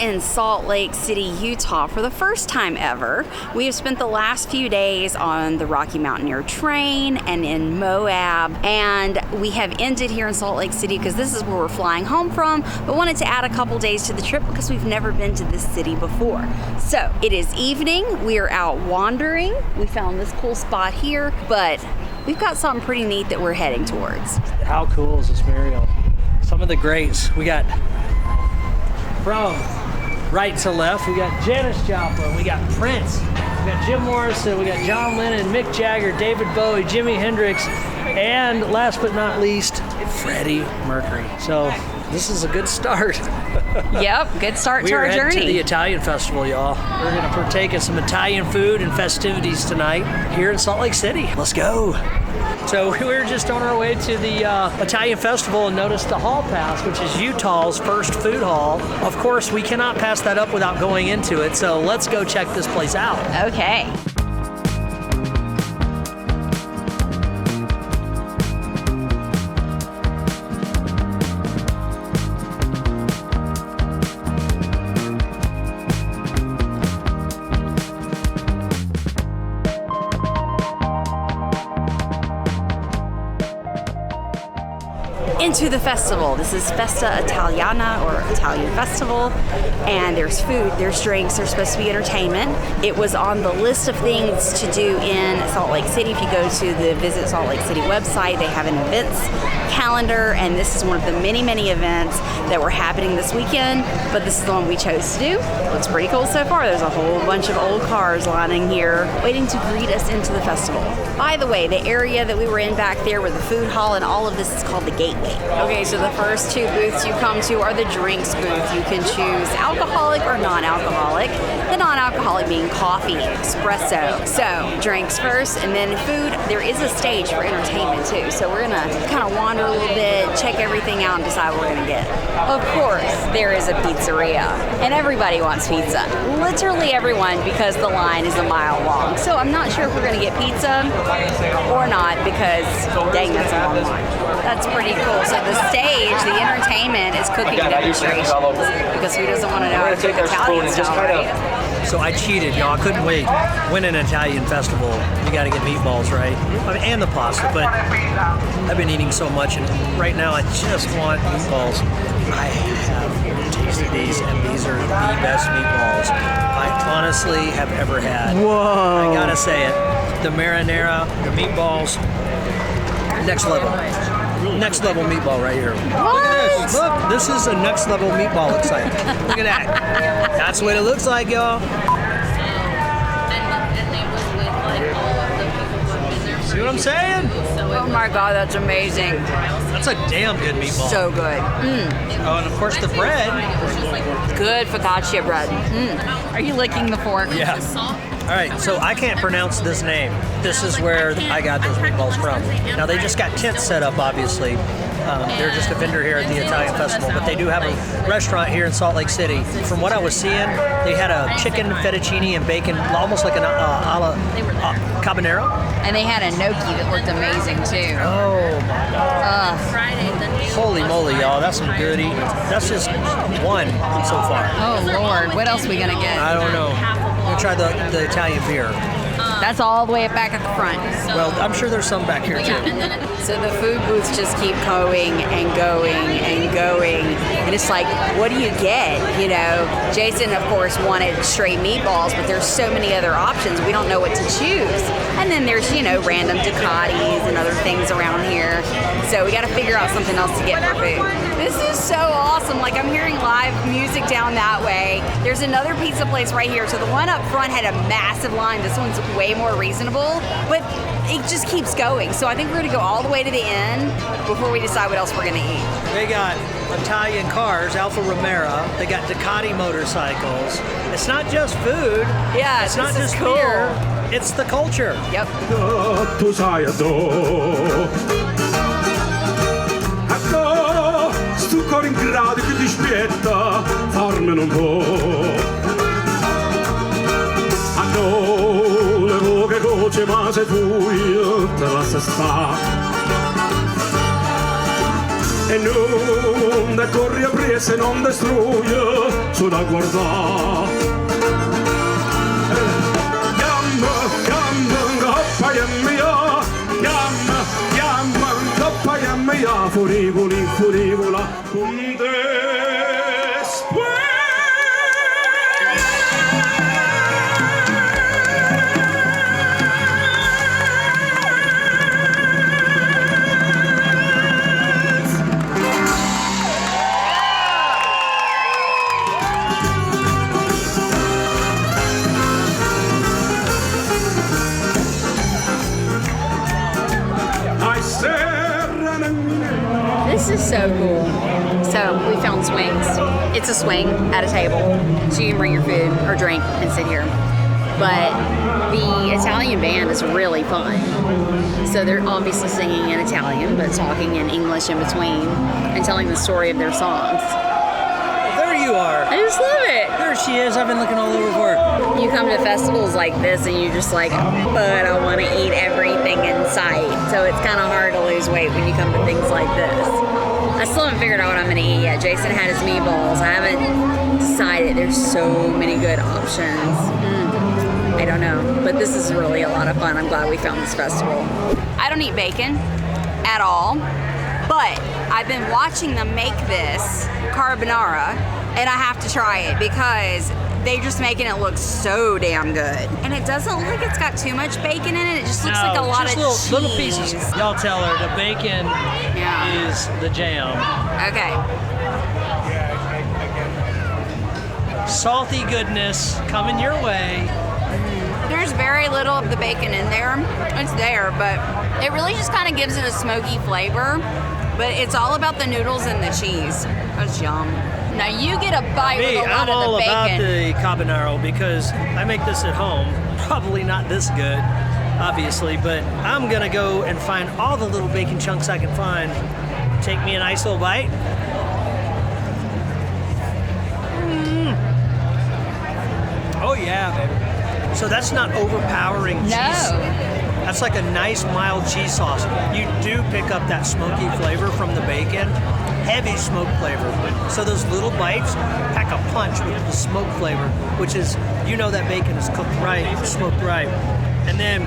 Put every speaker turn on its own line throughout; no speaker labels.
in Salt Lake City, Utah for the first time ever. We have spent the last few days on the Rocky Mountaineer Train and in Moab, and we have ended here in Salt Lake City because this is where we're flying home from, but wanted to add a couple days to the trip because we've never been to this city before. So it is evening, we are out wandering. We found this cool spot here, but we've got something pretty neat that we're heading towards.
How cool is this, Muriel? Some of the greats. We got from right to left, we got Janis Joplin, we got Prince, we got Jim Morrison, we got John Lennon, Mick Jagger, David Bowie, Jimi Hendrix, and last but not least, Freddie Mercury. So this is a good start.
Yep, good start to our journey.
We're heading to the Italian Festival, y'all. We're going to partake in some Italian food and festivities tonight here in Salt Lake City. Let's go. So we were just on our way to the Italian Festival and noticed the Hall Pass, which is Utah's first food hall. Of course, we cannot pass that up without going into it, so let's go check this place out.
Okay. Into the festival. This is Festa Italiana, or Italian Festival, and there's food, there's drinks, there's supposed to be entertainment. It was on the list of things to do in Salt Lake City. If you go to the Visit Salt Lake City website, they have an events calendar, and this is one of the many, many events that were happening this weekend, but this is the one we chose to do. Looks pretty cool so far. There's a whole bunch of old cars lining here, waiting to greet us into the festival. By the way, the area that we were in back there with the food hall and all of this is called the Gateway. Okay, so the first two booths you come to are the drinks booth. You can choose alcoholic or non-alcoholic. The non-alcoholic being coffee, espresso. So drinks first, and then food. There is a stage for entertainment too. So we're gonna kind of wander a little bit, check everything out, and decide what we're gonna get. Of course, there is a pizzeria, and everybody wants pizza. Literally everyone, because the line is a mile long. So I'm not sure if we're gonna get pizza or not, because dang, that's a long line. That's pretty cool. So the stage, the entertainment is cooking demonstrations, because who doesn't want to know how to cook Italian style, right?
So I cheated, y'all. I couldn't wait. When an Italian festival, you got to get meatballs, right? I mean, and the pasta, but I've been eating so much, and right now I just want meatballs. I have tasted these, and these are the best meatballs I honestly have ever had.
Whoa.
I gotta say it. The marinara, the meatballs, next level. Next level meatball right here.
What?
Look at this. Look, this is a next level meatball, looks like. Look at that. That's what it looks like, y'all. See what I'm saying?
Oh my God, that's amazing.
That's a damn good meatball.
So good.
Oh, and of course the bread.
Good focaccia bread. Are you licking the fork?
Yeah. All right, so I can't pronounce this name. This is where I got those meatballs from. Now, they just got tents set up, obviously. They're just a vendor here at the Italian Festival, but they do have a restaurant here in Salt Lake City. From what I was seeing, they had a chicken fettuccine and bacon, almost like an alla habanero.
And they had a gnocchi that looked amazing, too.
Oh, my God. Holy moly, y'all. That's some good eating. That's just one so far.
Oh, Lord. What else are we going to get?
I don't know. We'll try the Italian beer.
That's all the way back at the front.
Well, I'm sure there's some back here, too.
So the food booths just keep going and going and going. And it's like, what do you get? You know, Jason, of course, wanted straight meatballs, but there's so many other options. We don't know what to choose. And then there's, you know, random Ducatis and other things around here. So we got to figure out something else to get for food. This is so awesome. Like, I'm hearing live music down that way. There's another pizza place right here. So the one up front had a massive line. This one's way more reasonable, but it just keeps going. So I think we're going to go all the way to the end before we decide what else we're going to eat.
They got Italian cars, Alfa Romero. They got Ducati motorcycles. It's not just food.
Yeah,
it's not just cool. Beer. It's the culture.
Yep.
Sto cor in grado che ti spietta, farmene un po'. Hanno le poche gocce, ma se tu te la sa sta. e non da corri a prese non destrugge su da guardare mia furivoli, furivola con
This is so cool. So we found swings. It's a swing at a table, so you can bring your food or drink and sit here. But the Italian band is really fun. So they're obviously singing in Italian, but talking in English in between and telling the story of their songs.
There you are.
I just love it.
There she is. I've been looking all over for her.
You come to festivals like this and you're just like, but I want to eat everything in sight. So it's kind of hard to lose weight when you come to things like this. I still haven't figured out what I'm going to eat yet. Jason had his meatballs. I haven't decided. There's so many good options. I don't know, but this is really a lot of fun. I'm glad we found this festival. I don't eat bacon at all, but I've been watching them make this carbonara, and I have to try it because they're just making it look so damn good. And it doesn't look like it's got too much bacon in it. It just looks like a lot of cheese.
Little pieces. Y'all tell her the bacon is the jam.
Okay.
Salty goodness coming your way.
There's very little of the bacon in there. It's there, but it really just kind of gives it a smoky flavor. But it's all about the noodles and the cheese. That's yum. Now you get a bite with a lot of the bacon.
I'm all about the carbonara because I make this at home. Probably not this good, obviously, but I'm gonna go and find all the little bacon chunks I can find. Take me a nice little bite. Oh yeah, baby. So that's not overpowering cheese.
No.
That's like a nice mild cheese sauce. You do pick up that smoky flavor from the bacon, heavy smoke flavor. So those little bites pack a punch with the smoke flavor, which is, you know that bacon is cooked right, smoked right. And then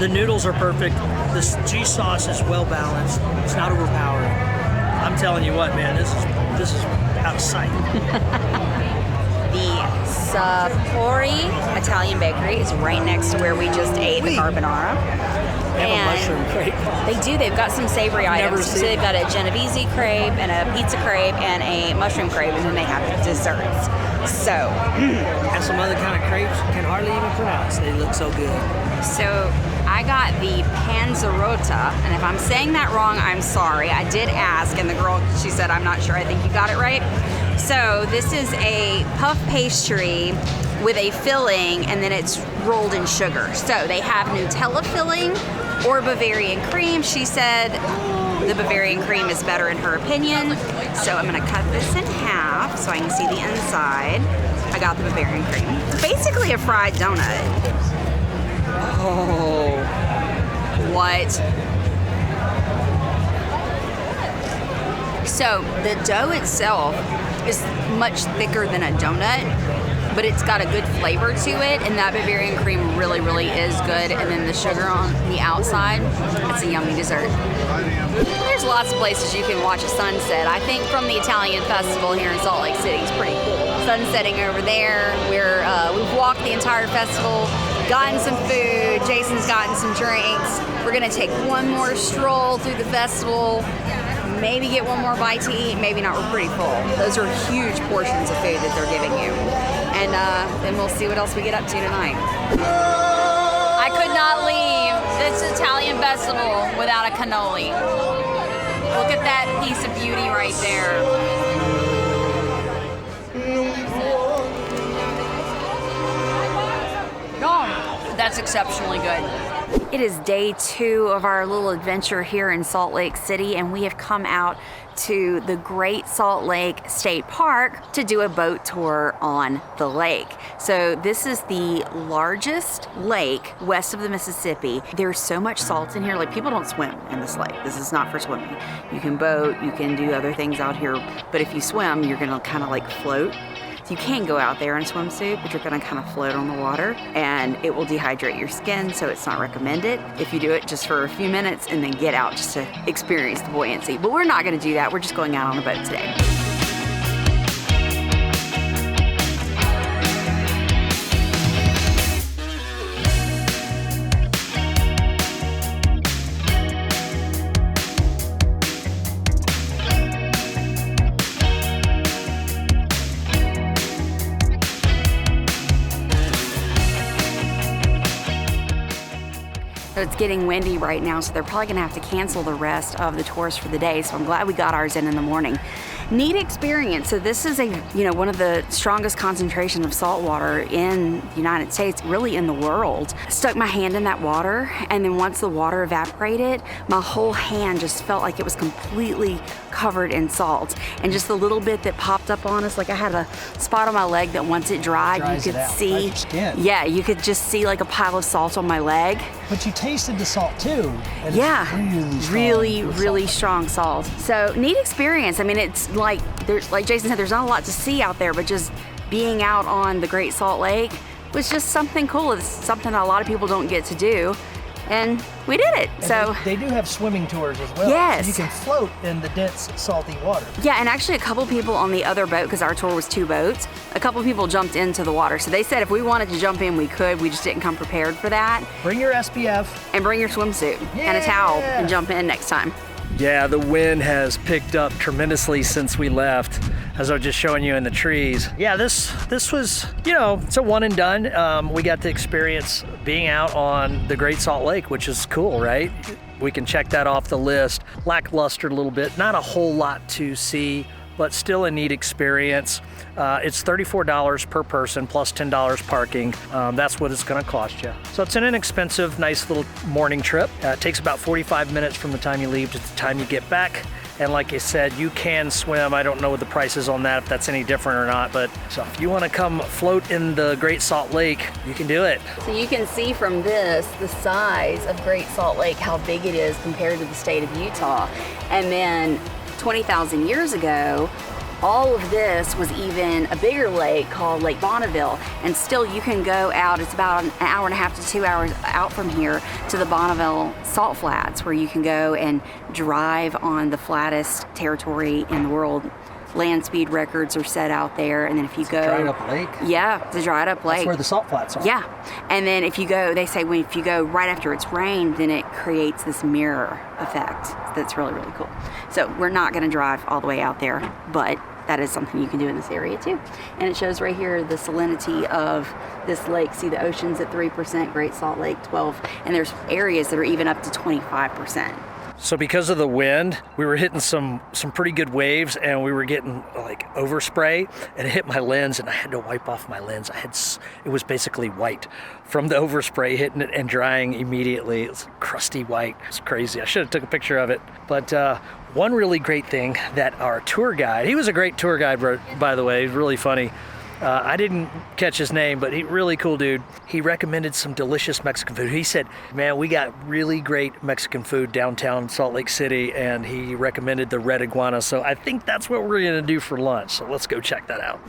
the noodles are perfect. This cheese sauce is well balanced. It's not overpowering. I'm telling you what, man, this is out of sight.
The Sapori Italian Bakery is right next to where we just ate the carbonara.
They have a mushroom crepe.
They do. They've got some savory items. So they've got a Genovese crepe and a pizza crepe and a mushroom crepe, and then they have desserts. So,
and some other kind of crepes can hardly even pronounce. They look so good.
So I got the panzerotta, and if I'm saying that wrong, I'm sorry. I did ask, and the girl, she said, I'm not sure. I think you got it right. So this is a puff pastry with a filling, and then it's rolled in sugar. So they have Nutella filling or Bavarian cream. She said the Bavarian cream is better in her opinion. So I'm gonna cut this in half so I can see the inside. I got the Bavarian cream. Basically a fried donut. Oh, what? So the dough itself is much thicker than a donut, but it's got a good flavor to it, and that Bavarian cream really, really is good. And then the sugar on the outside, it's a yummy dessert. There's lots of places you can watch a sunset. I think from the Italian festival here in Salt Lake City is pretty cool. Sunsetting over there. We've walked the entire festival, gotten some food. Jason's gotten some drinks. We're gonna take one more stroll through the festival. Maybe get one more bite to eat, maybe not, we're pretty full. Those are huge portions of food that they're giving you. And then we'll see what else we get up to tonight. I could not leave this Italian festival without a cannoli. Look at that piece of beauty right there. Oh, that's exceptionally good. It is day 2 of our little adventure here in Salt Lake City, and we have come out to the Great Salt Lake State Park to do a boat tour on the lake. So this is the largest lake west of the Mississippi. There's so much salt in here, like people don't swim in this lake. This is not for swimming. You can boat, you can do other things out here, but if you swim, you're gonna kind of like float. So you can go out there in a swimsuit, but you're gonna kind of float on the water and it will dehydrate your skin, so it's not recommended. If you do it just for a few minutes and then get out just to experience the buoyancy. But we're not gonna do that, we're just going out on a boat today. So it's getting windy right now, so they're probably gonna have to cancel the rest of the tours for the day. So I'm glad we got ours in the morning. Neat experience. So this is one of the strongest concentration of salt water in the United States, really in the world. I stuck my hand in that water, and then once the water evaporated, my whole hand just felt like it was completely covered in salt. And just the little bit that popped up on us, like I had a spot on my leg that once it dried, you could see, yeah, you could just see like a pile of salt on my leg.
But you tasted the salt too. And
yeah,
it's
really strong salt. So neat experience. I mean, it's like Jason said, there's not a lot to see out there, but just being out on the Great Salt Lake was just something cool. It's something that a lot of people don't get to do. And we did it. And so
they do have swimming tours as well.
Yes.
So you can float in the dense, salty water.
Yeah, and actually a couple people on the other boat, because our tour was 2 boats, a couple people jumped into the water. So they said if we wanted to jump in, we could. We just didn't come prepared for that.
Bring your SPF.
And bring your swimsuit and a towel and jump in next time.
Yeah, the wind has picked up tremendously since we left, as I was just showing you in the trees. Yeah, this was, it's a one and done. We got to experience being out on the Great Salt Lake, which is cool, right? We can check that off the list. Lackluster a little bit, not a whole lot to see, but still a neat experience. It's $34 per person plus $10 parking. That's what it's gonna cost you. So it's an inexpensive, nice little morning trip. It takes about 45 minutes from the time you leave to the time you get back. And like I said, you can swim. I don't know what the price is on that, if that's any different or not, but so if you wanna come float in the Great Salt Lake, you can do it.
So you can see from this, the size of Great Salt Lake, how big it is compared to the state of Utah. And then 20,000 years ago, all of this was even a bigger lake called Lake Bonneville, and still you can go out, it's about an hour and a half to 2 hours out from here to the Bonneville Salt Flats, where you can go and drive on the flattest territory in the world. Land speed records are set out there, and then if you go...
Dried up lake?
Yeah, it's a dried up lake.
That's where the salt flats are.
Yeah, and then if you go, they say if you go right after it's rained, then it creates this mirror effect. That's really, really cool. So we're not gonna drive all the way out there, but that is something you can do in this area too. And it shows right here the salinity of this lake. See, the ocean's at 3%, Great Salt Lake 12%, and there's areas that are even up to 25%.
So because of the wind, we were hitting some pretty good waves, and we were getting like overspray, and it hit my lens, and I had to wipe off my lens. It was basically white from the overspray hitting it and drying immediately. It was crusty white. It's crazy. I should have took a picture of it. But one really great thing that our tour guide, he was a great tour guide, by the way, he's really funny. I didn't catch his name, but he really cool dude. He recommended some delicious Mexican food. He said, man, we got really great Mexican food downtown Salt Lake City, and he recommended the Red Iguana. So I think that's what we're gonna do for lunch. So let's go check that out.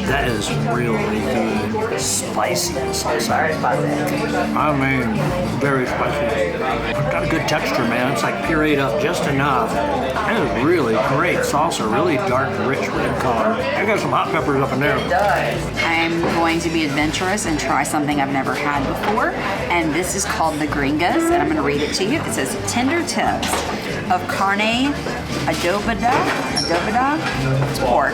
That is really good. Spicy salsa. I mean, very spicy. Got a good texture, man. It's like pureed up just enough. That is really great salsa. Really dark, rich red color. I got some hot peppers up in there.
I'm going to be adventurous and try something I've never had before. And this is called the Gringas. And I'm going to read it to you. It says tender tips of carne adobada, it's pork,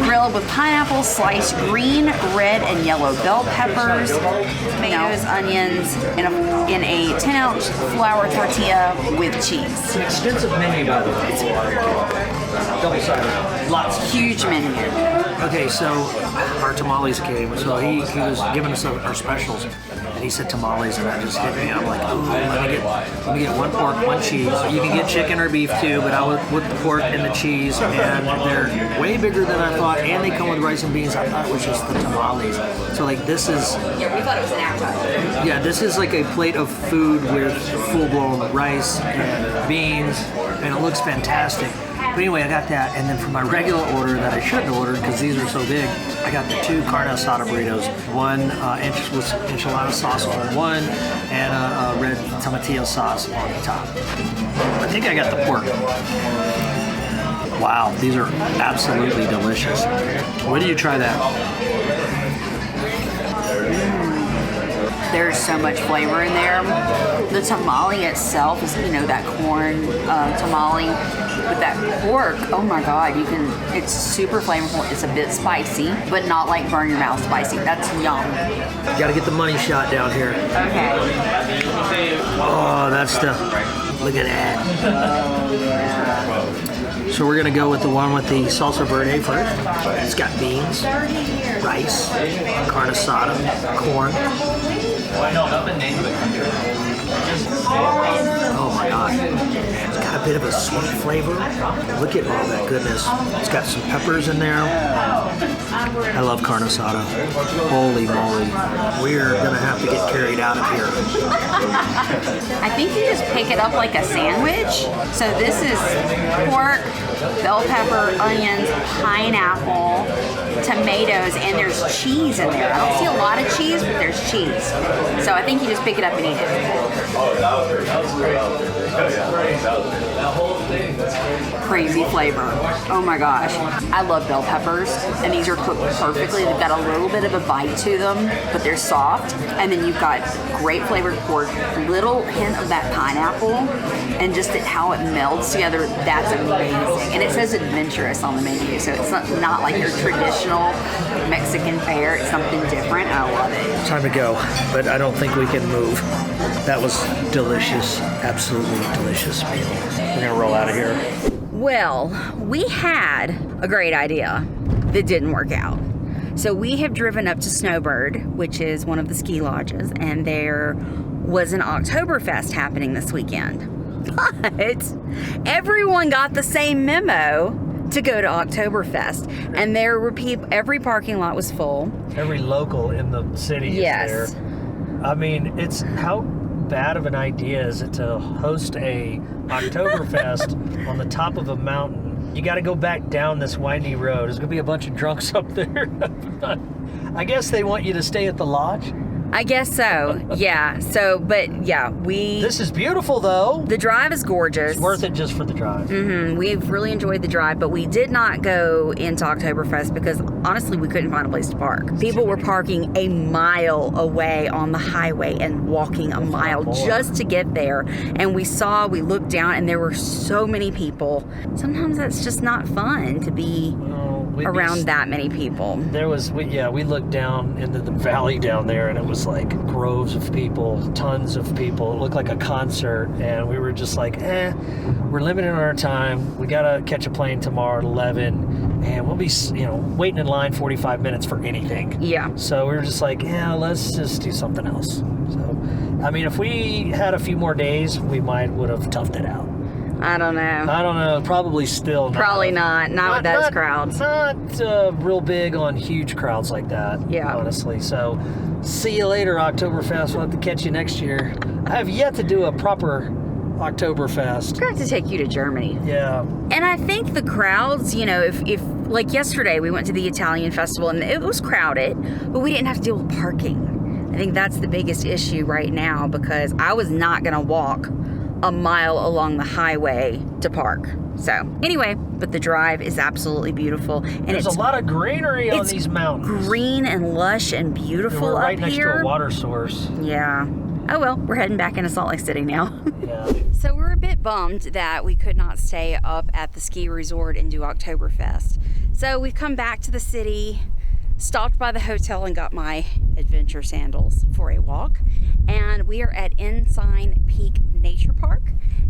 grilled with pineapple, sliced green, red, and yellow bell peppers, tomatoes, onions, in a 10-ounce flour tortilla with cheese.
An extensive menu, by the way. Double-sided. Lots.
Huge menu.
Okay, so our tamales came. So he was giving us our specials, and he said tamales, and that just hit me. I'm like, ooh, let me get one pork, one cheese. You can get chicken or beef too, but I went with the pork and the cheese, and they're way bigger than I thought, and they come with rice and beans. I thought it was just the tamales. So like this is.
Yeah, we thought it was an appetizer.
Yeah, this is like a plate of food with full-blown rice and beans, and it looks fantastic. But anyway, I got that, and then for my regular order that I shouldn't have ordered because these are so big, I got the 2 carne asada burritos, one with enchilada sauce on one, and a red tomatillo sauce on the top. I think I got the pork. Wow, these are absolutely delicious. When do you try that?
There's so much flavor in there. The tamale itself is, that corn tamale with that pork. Oh my God, it's super flavorful. It's a bit spicy, but not like burn your mouth spicy. That's yum.
You gotta get the money shot down here.
Okay.
Oh, that's the, look at that. So we're gonna go with the one with the salsa verde first. It's got beans, rice, carne asada, corn. Oh my God. It's got a bit of a sweet flavor. Look at all that goodness. It's got some peppers in there. I love carne asada. Holy moly. We're gonna have to get carried out of here.
I think you just pick it up like a sandwich. So this is pork, bell pepper, onions, pineapple, tomatoes, and there's cheese in there. I don't see a lot of cheese, but there's cheese. So I think you just pick it up and eat it. Crazy flavor. Oh my gosh. I love bell peppers, and these are cooked perfectly. They've got a little bit of a bite to them, but they're soft. And then you've got great flavored pork, little hint of that pineapple, and just how it melds together. That's amazing. And it says adventurous on the menu, so it's not like your traditional Mexican fare. It's something different. I love it.
Time to go, but I don't think we can move. That was delicious, absolutely delicious meal. We're gonna roll out of here.
Well, we had a great idea that didn't work out. So we have driven up to Snowbird, which is one of the ski lodges, and there was an Oktoberfest happening this weekend. But everyone got the same memo to go to Oktoberfest, and there were people, every parking lot was full.
Every local in the city is there. I mean, it's how bad of an idea is it to host a Oktoberfest on the top of a mountain? You got to go back down this windy road. There's going to be a bunch of drunks up there. I guess they want you to stay at the lodge.
I guess so. Yeah. So, but yeah,
This is beautiful, though.
The drive is gorgeous.
It's worth it just for the drive.
Mm-hmm. We've really enjoyed the drive, but we did not go into Oktoberfest because honestly, we couldn't find a place to park. People were parking a mile away on the highway and walking a mile just to get there. And we looked down, and there were so many people. Sometimes that's just not fun to be around that many people.
We looked down into the valley down there, and it was like groves of people, tons of people. It looked like a concert, and we were just like, we're limited on our time. We gotta catch a plane tomorrow at 11, and we'll be, waiting in line 45 minutes for anything.
Yeah.
So we were just like, let's just do something else. So, I mean, if we had a few more days, we would have toughed it out.
I don't know.
Probably still not.
Probably not. Not with those crowds.
Not real big on huge crowds like that.
Yeah.
Honestly. So, see you later, Oktoberfest. We'll have to catch you next year. I have yet to do a proper Oktoberfest.
We're going to have to take you to Germany.
Yeah.
And I think the crowds, if like yesterday we went to the Italian festival and it was crowded, but we didn't have to deal with parking. I think that's the biggest issue right now because I was not going to walk a mile along the highway to park. So anyway, but the drive is absolutely beautiful, and
there's a lot of greenery on these mountains.
Green and lush and beautiful.
We're right
up
next
here.
to a water source.
Yeah. Oh well, we're heading back into Salt Lake City now.
Yeah.
So we're a bit bummed that we could not stay up at the ski resort and do Oktoberfest. So we've come back to the city. stopped by the hotel and got my adventure sandals for a walk. And we are at Insign Peak Nature Park.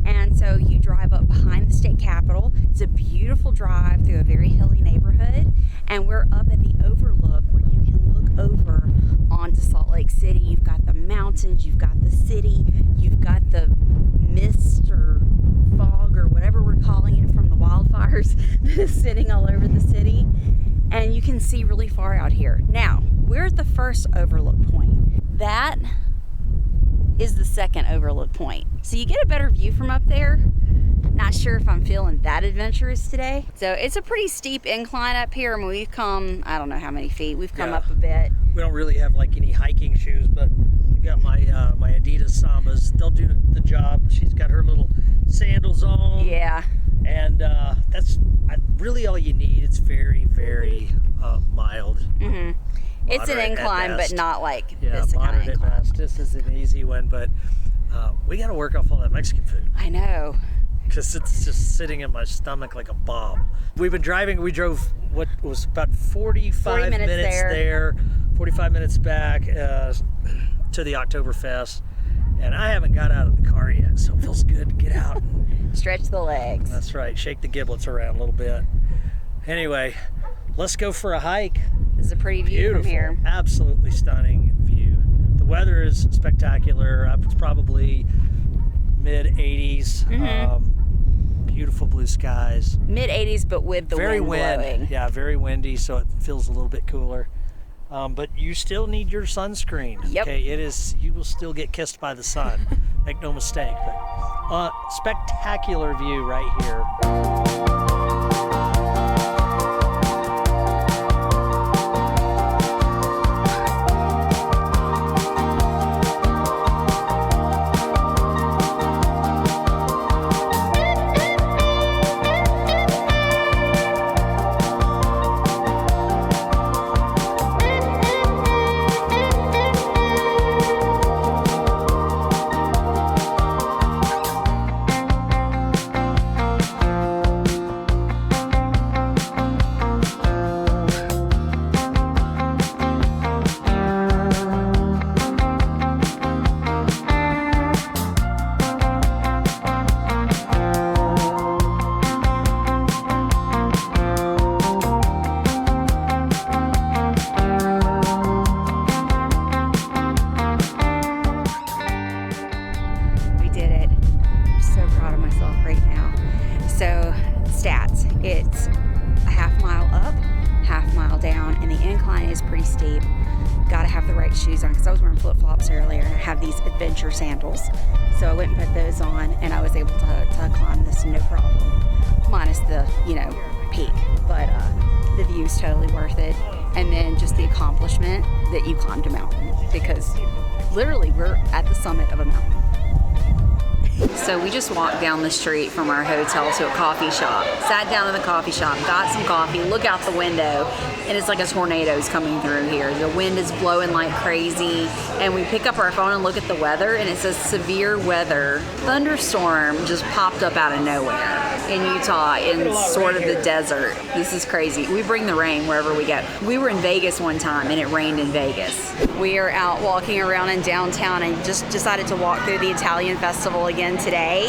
And so you drive up behind the state capitol. It's a beautiful drive through a very hilly neighborhood. And we're up at the overlook where you can look over onto Salt Lake City. You've got the mountains, you've got the city, you've got the mist or fog or whatever we're calling it from the wildfires that is sitting all over the city. And you can see really far out here. Now, we're at the first overlook point. That is the second overlook point. So you get a better view from up there. Not sure if I'm feeling that adventurous today. So it's a pretty steep incline up here. I mean, we've come, I don't know how many feet. We've come up a bit.
We don't really have like any hiking shoes, but I got my my Adidas Sambas. They'll do the job. She's got her little sandals on.
Yeah.
And that's really all you need. It's very, very mild.
Mm-hmm. It's an incline, but not like this kind of incline.
Best. This is an easy one, but we got to work off all that Mexican food.
I know.
Because it's just sitting in my stomach like a bomb. We've been driving. We drove what was about 45 minutes there, 45 minutes back to the Oktoberfest. And I haven't got out of the car yet, so it feels good to get out.
Stretch the legs.
That's right. Shake the giblets around a little bit. Anyway, let's go for a hike.
This is a pretty view from here.
Absolutely stunning view. The weather is spectacular. It's probably mid-80s.
Mm-hmm.
Beautiful blue skies.
Mid-80s, but with the wind blowing.
Yeah, very windy, so it feels a little bit cooler. But you still need your sunscreen.
Yep.
Okay, you will still get kissed by the sun. Make no mistake. But spectacular view right here.
It's a half mile up, half mile down, and the incline is pretty steep. Gotta have the right shoes on because I was wearing flip-flops earlier and I have these adventure sandals. So I went and put those on and I was able to climb this no problem. Minus the, peak. But the view's totally worth it. And then just the accomplishment that you climbed a mountain because literally we're at the summit of a mountain. So we just walked down the street from our hotel to a coffee shop, sat down in the coffee shop, got some coffee, look out the window, and it's like a tornado's coming through here. The wind is blowing like crazy, and we pick up our phone and look at the weather, and it says severe weather. Thunderstorm just popped up out of nowhere in Utah in sort of the desert. This is crazy. We bring the rain wherever we go. We were in Vegas one time, and it rained in Vegas. We are out walking around in downtown and just decided to walk through the Italian festival again today.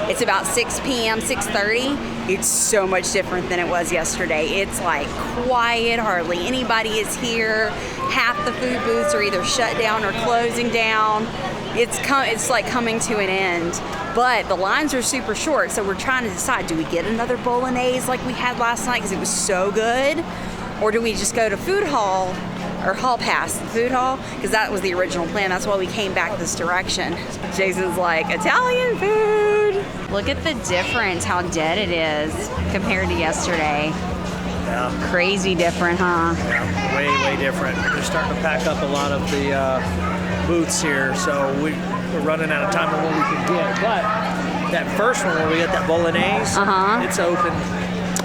It's about 6 p.m., 6:30. It's so much different than it was yesterday. It's like quiet, hardly anybody is here. Half the food booths are either shut down or closing down. It's like coming to an end. But the lines are super short, so we're trying to decide, do we get another bolognese like we had last night because it was so good? Or do we just go to food hall or hall pass food hall? Because that was the original plan. That's why we came back this direction. Jason's like, Italian food. Look at the difference, how dead it is compared to yesterday.
Yeah.
Crazy different, huh?
Yeah, way different. They're starting to pack up a lot of the booths here, so we're running out of time on what we can get. But that first one where we got that bolognese, it's open.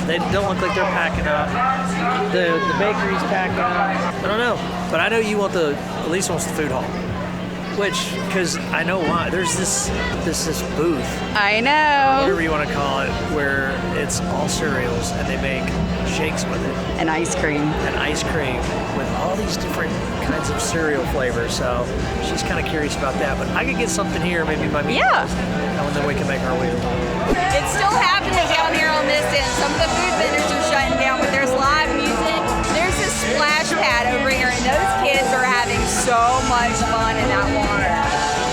They don't look like they're packing up. The bakery's packing up. I don't know, but I know you want at least wants the food hall. Because I know why. There's this booth,
I know.
whatever you want to call it, where it's all cereals and they make shakes with it.
And ice cream.
And ice cream with all these different kinds of cereal flavors. So she's kind of curious about that. But I could get something here, maybe my meatballs.
Yeah.
And then we can make our way.
It's still happening down here on this end. Some of the food vendors are shutting down, but there's live music. There's this splash pad over here, and those kids are having so much fun in that water.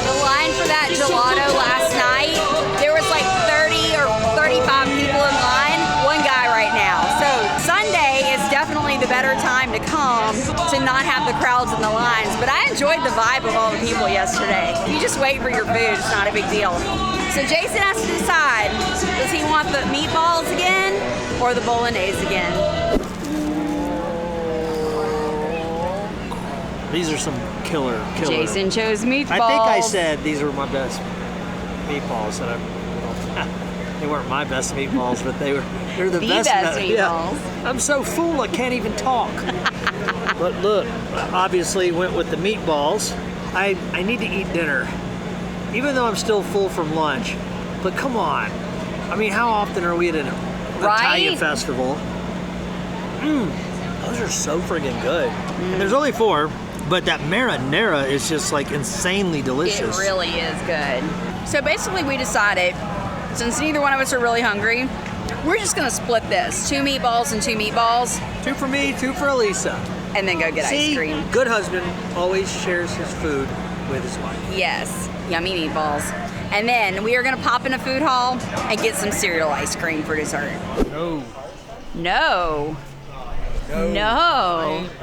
The line for that gelato last night, there was like 30 or 35 people in line, one guy right now. So Sunday is definitely the better time to come to not have the crowds in the lines. But I enjoyed the vibe of all the people yesterday. You just wait for your food, it's not a big deal. So Jason has to decide, does he want the meatballs again or the bolognese again?
These are some killer.
Jason chose meatballs.
I think I said these were my best meatballs. They weren't my best meatballs, but they're the best
meatballs.
Yeah. I'm so full I can't even talk. But look, I obviously went with the meatballs. I need to eat dinner, even though I'm still full from lunch. But come on, I mean, how often are we at an Italian festival? Those are so friggin' good. And there's only 4. But that marinara is just like insanely delicious.
It really is good. So basically we decided, since neither one of us are really hungry, we're just gonna split this. 2 meatballs and 2 meatballs.
2 for me, 2 for Elisa.
And then go get ice cream.
Good husband always shares his food with his wife.
Yes, yummy meatballs. And then we are gonna pop in a food hall and get some cereal ice cream for dessert.
No.
No.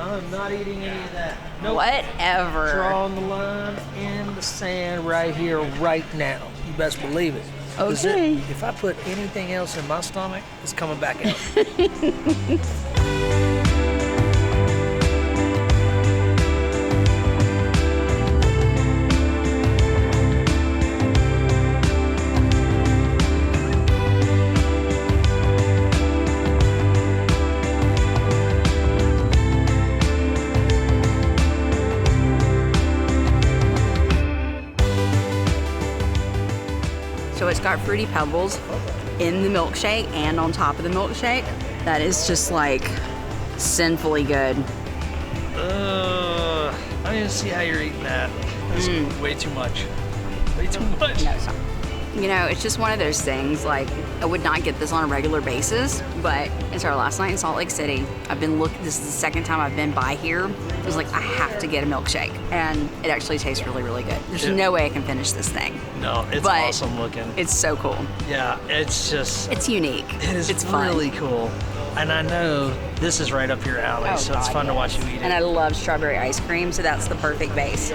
I'm not eating any of that. Nope.
Whatever.
Drawing the line in the sand right here, right now. You best believe it. 'Cause
Okay.
If I put anything else in my stomach, it's coming back out.
So it's got Fruity Pebbles in the milkshake and on top of the milkshake. That is just like sinfully good.
I didn't see how you're eating that. That's way too much. Way too much.
No, it's not. You know, it's just one of those things, like, I would not get this on a regular basis, but it's our last night in Salt Lake City. This is the second time I've been by here. It was like, I have to get a milkshake, and it actually tastes really, really good. There's no way I can finish this thing.
No, it's awesome looking.
It's so cool.
Yeah, it's just...
It's unique.
It's
fun.
really cool. And I know this is right up your alley, so it's fun to watch you eat it.
And I love strawberry ice cream, so that's the perfect base.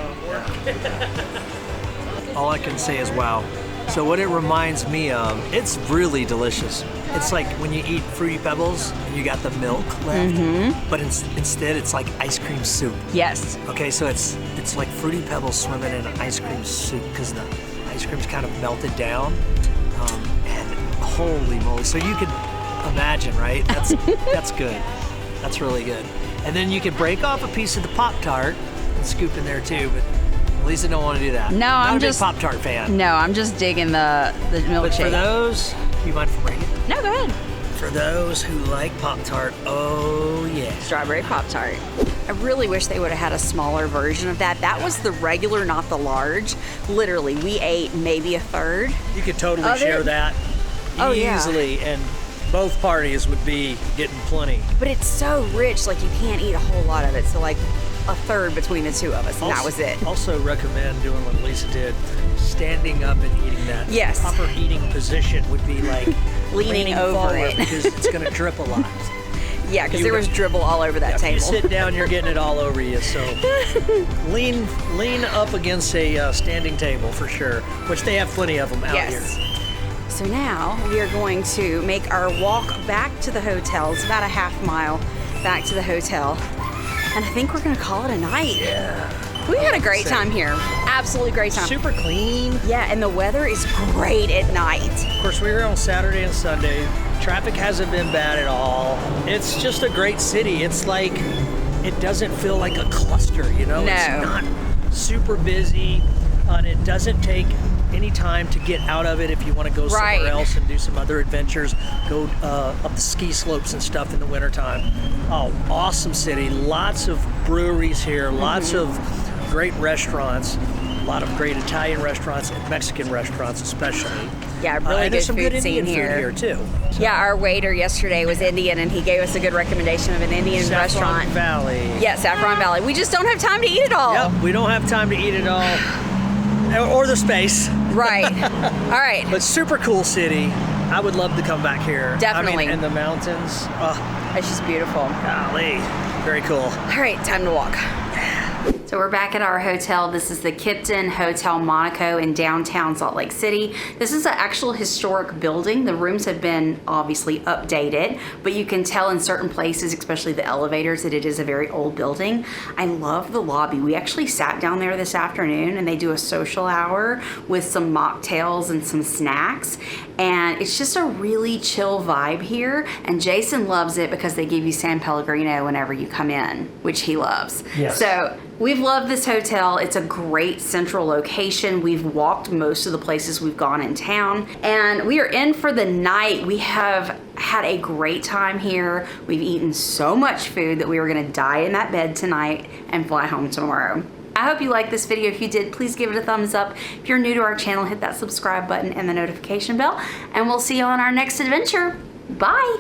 All I can say is wow. So what it reminds me of, it's really delicious. It's like when you eat Fruity Pebbles and you got the milk left, but instead it's like ice cream soup.
Yes.
Okay, so it's like Fruity Pebbles swimming in ice cream soup because the ice cream's kind of melted down. And holy moly. So you could imagine, right? That's good. That's really good. And then you could break off a piece of the Pop-Tart and scoop in there too, but Lisa don't want to do that.
No,
I'm
just
a big Pop-Tart fan.
No, I'm just digging the milkshake.
But for those, you mind if I bring it?
No, go ahead.
For those who like Pop-Tart, oh yeah.
Strawberry Pop-Tart. I really wish they would have had a smaller version of that. That was the regular, not the large. Literally, we ate maybe a third.
You could totally share that easily, and both parties would be getting plenty.
But it's so rich, like you can't eat a whole lot of it. So like a third between the 2 of us, and that was it.
Also recommend doing what Lisa did, standing up and eating that.
Yes.
The proper eating position would be like
leaning over
forward
it.
because it's going to drip a lot.
Yeah, because there was dribble all over that table.
If you sit down, you're getting it all over you. So lean up against a standing table for sure, which they have plenty of them out here.
So now we are going to make our walk back to the hotel. It's about a half mile back to the hotel. And I think we're gonna call it a night.
Yeah.
We had a great time here. Absolutely great time.
Super clean.
Yeah, and the weather is great at night.
Of course, we were on Saturday and Sunday. Traffic hasn't been bad at all. It's just a great city. It's like, it doesn't feel like a cluster, you know?
No.
It's not super busy, and it doesn't take any time to get out of it if you want to go somewhere else and do some other adventures, go up the ski slopes and stuff in the wintertime. Oh, awesome city. Lots of breweries here, lots of great restaurants, a lot of great Italian restaurants and Mexican restaurants especially.
Yeah, really
and
good
there's some
food
good Indian
scene
food here too. So.
Yeah, our waiter yesterday was Indian, and he gave us a good recommendation of an Indian restaurant.
Saffron Valley.
Yeah, Saffron Valley. We just don't have time to eat it all.
Yep, we don't have time to eat it all, or the space.
Right. All right.
But super cool city. I would love to come back here.
Definitely.
I mean, and the mountains.
It's just beautiful.
Golly, very cool.
All right, time to walk. So we're back at our hotel. This is the Kipton Hotel Monaco in downtown Salt Lake City. This is an actual historic building. The rooms have been obviously updated, but you can tell in certain places, especially the elevators, that it is a very old building. I love the lobby. We actually sat down there this afternoon, and they do a social hour with some mocktails and some snacks. And it's just a really chill vibe here. And Jason loves it because they give you San Pellegrino whenever you come in, which he loves.
Yes.
So we've loved this hotel. It's a great central location. We've walked most of the places we've gone in town, and we are in for the night. We have had a great time here. We've eaten so much food that we were gonna die in that bed tonight and fly home tomorrow. I hope you liked this video. If you did, please give it a thumbs up. If you're new to our channel, hit that subscribe button and the notification bell, and we'll see you on our next adventure. Bye.